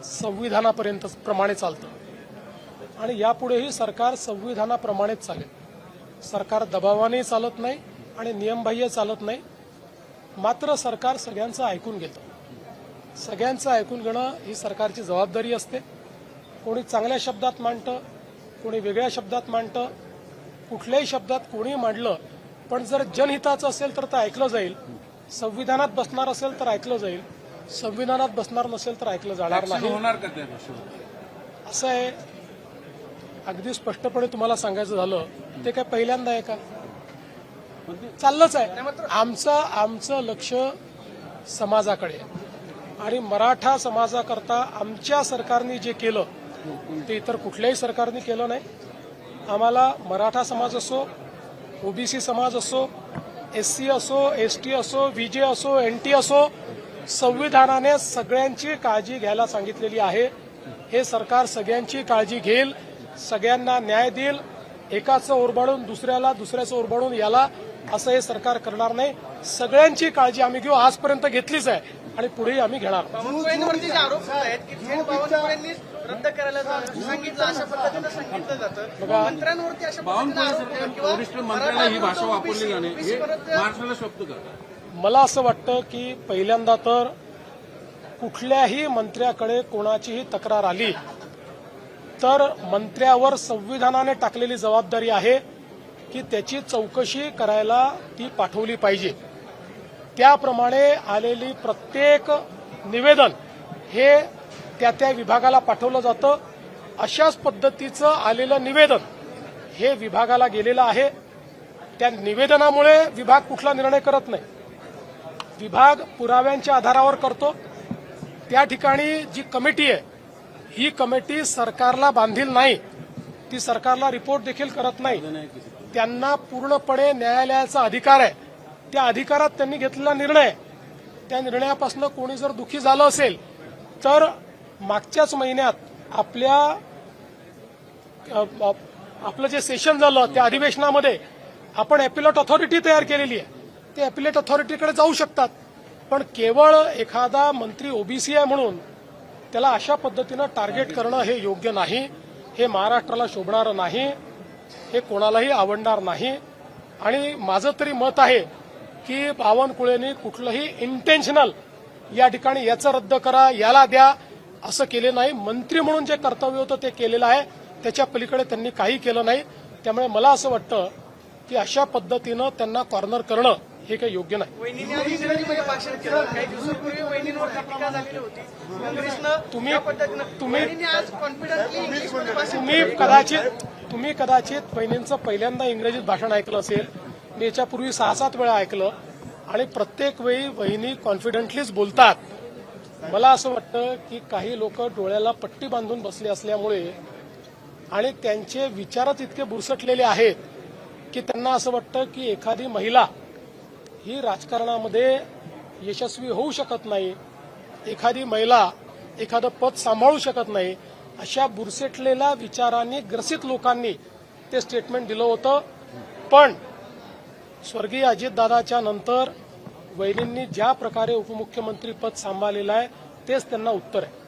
संविधानापर्यंत प्रमाणे चालतं आणि यापुढेही सरकार संविधानाप्रमाणेच चालेल। सरकार दबावाने चालत नाही आणि नियमबाह्य चालत नाही, मात्र सरकार सगळ्यांचं ऐकून घेतं। सगळ्यांचं ऐकून घेणं ही सरकारची जबाबदारी असते। कोणी चांगल्या शब्दात मांडतं, कोणी वेगळ्या शब्दात मांडतं, कुठल्याही शब्दात कोणी मांडलं, पण जर जनहिताचं असेल तर ते ऐकलं जाईल, संविधानात बसणार असेल तर ऐकलं जाईल, संविधानात बसणार नसेल तर ऐकलं जाणार नाही। असं आहे, अगदी स्पष्टपणे तुम्हाला सांगायचं झालं ते काय पहिल्यांदा आहे का? चाललंच आहे। आमचं लक्ष समाजाकडे आणि मराठा समाजाकरता आमच्या सरकारने जे केलं ते इतर कुठल्याही सरकारने केलं नाही। आम्हाला मराठा समाज असो, ओबीसी समाज असो, एससी असो, एसटी असो, विजे असो, एनटी असो, संविधानाने सगळ्यांची काळजी घ्यायला सांगितलेली आहे। हे सरकार सगळ्यांची काळजी घेईल, सगळ्यांना न्याय देईल। एकाचं ओरबाडून दुसऱ्याला, दुसऱ्याचं ओरबाडून याला असं हे सरकार करणार नाही। सगळ्यांची काळजी आम्ही घेऊ, आजपर्यंत घेतलीच आहे आणि पुढेही आम्ही घेणार। बावनकुळेंवरती आरोप आहेत की थेट बावनकुळेंनी रद्द करायला सांगितलं, अशा पद्धतीनं सांगितलं जातं। मंत्र्यांवरती अशा पद्धतीनं वरिष्ठ मंत्र्यांना ही भाषा वापरली जाणे हे महाराष्ट्राला शब्द करतात। मला असं वाटतं की पहिल्यांदा तर कुठल्याही मंत्र्याकडे कोणाचीही तक्रार आली तर मंत्र्यावर संविधानाने टाकलेली जबाबदारी आहे की त्याची चौकशी करायला ती पाठवली पाहिजे। त्याप्रमाणे आलेली प्रत्येक निवेदन हे त्या विभागाला पाठवलं जातं। अशाच पद्धतीचं आलेलं निवेदन हे विभागाला गेलेलं आहे। त्या निवेदनामुळे विभाग कुठला निर्णय करत नाही, विभाग पुराव्यांच्या आधारावर करतो। त्या ठिकाणी जी कमिटी आहे ही कमिटी सरकारला बांधील नाही, ती सरकारला रिपोर्ट देखील करत नाही। त्यांना पूर्णपणे न्यायालयाचा अधिकार आहे, त्या अधिकारात त्यांनी घेतलेला निर्णय, त्या निर्णयापासून कोणी जर दुखी झालं असेल तर मागच्याच महिन्यात आपलं जे सेशन झालं त्या अधिवेशनामध्ये आपण ॲपिलेट ऑथॉरिटी तयार केलेली आहे, ते ॲपिलेट ऑथॉरिटीकडे जाऊ शकतात। पण केवळ एखादा मंत्री ओबीसी आहे म्हणून त्याला अशा पद्धतीनं टार्गेट करणं हे योग्य नाही, हे महाराष्ट्राला शोभणारं नाही, हे कोणालाही आवडणार नाही। आणि माझं तरी मत आहे की बावनकुळेंनी कुठलंही इंटेन्शनल या ठिकाणी याचं रद्द करा, याला द्या असं केले नाही। मंत्री म्हणून जे कर्तव्य होतं ते केलेलं आहे, त्याच्या पलीकडे त्यांनी काही केलं नाही। त्यामुळे मला असं वाटतं की अशा पद्धतीनं त्यांना कॉर्नर करणं हे काही योग्य नाही। वहिनींनी आज इंग्रजीमध्ये भाषण केलं, काही दिवसांपूर्वी वहिनींवर टीका झालेली होती। काँग्रेसनं वहिनींनी आज कॉन्फिडंटली इंग्लिशमध्ये भाषण तुम्ही कदाचित वहिनींचं पहिल्यांदा इंग्रजीत भाषण ऐकलं असेल। मी याच्यापूर्वी 6-7 वेळा ऐकलं आणि प्रत्येक वेळी वहिनी कॉन्फिडंटलीच बोलतात। मला असं वाटतं की काही लोक डोळ्याला पट्टी बांधून बसले असल्यामुळे आणि त्यांचे विचारच इतके बुरसटलेले आहेत की त्यांना असं वाटतं की एखादी महिला ही राजकारणामध्ये यशस्वी होऊ शकत नाही, एखादी महिला एखादं पद सांभाळू शकत नाही, अशा बुरसटलेल्या विचारांनी ग्रसित लोकांनी ते स्टेटमेंट दिलं होतं। पण स्वर्गीय अजितदादाच्या नंतर वहिनींनी ज्या प्रकारे उपमुख्यमंत्री पद सांभाळलेलं आहे तेच त्यांना उत्तर आहे।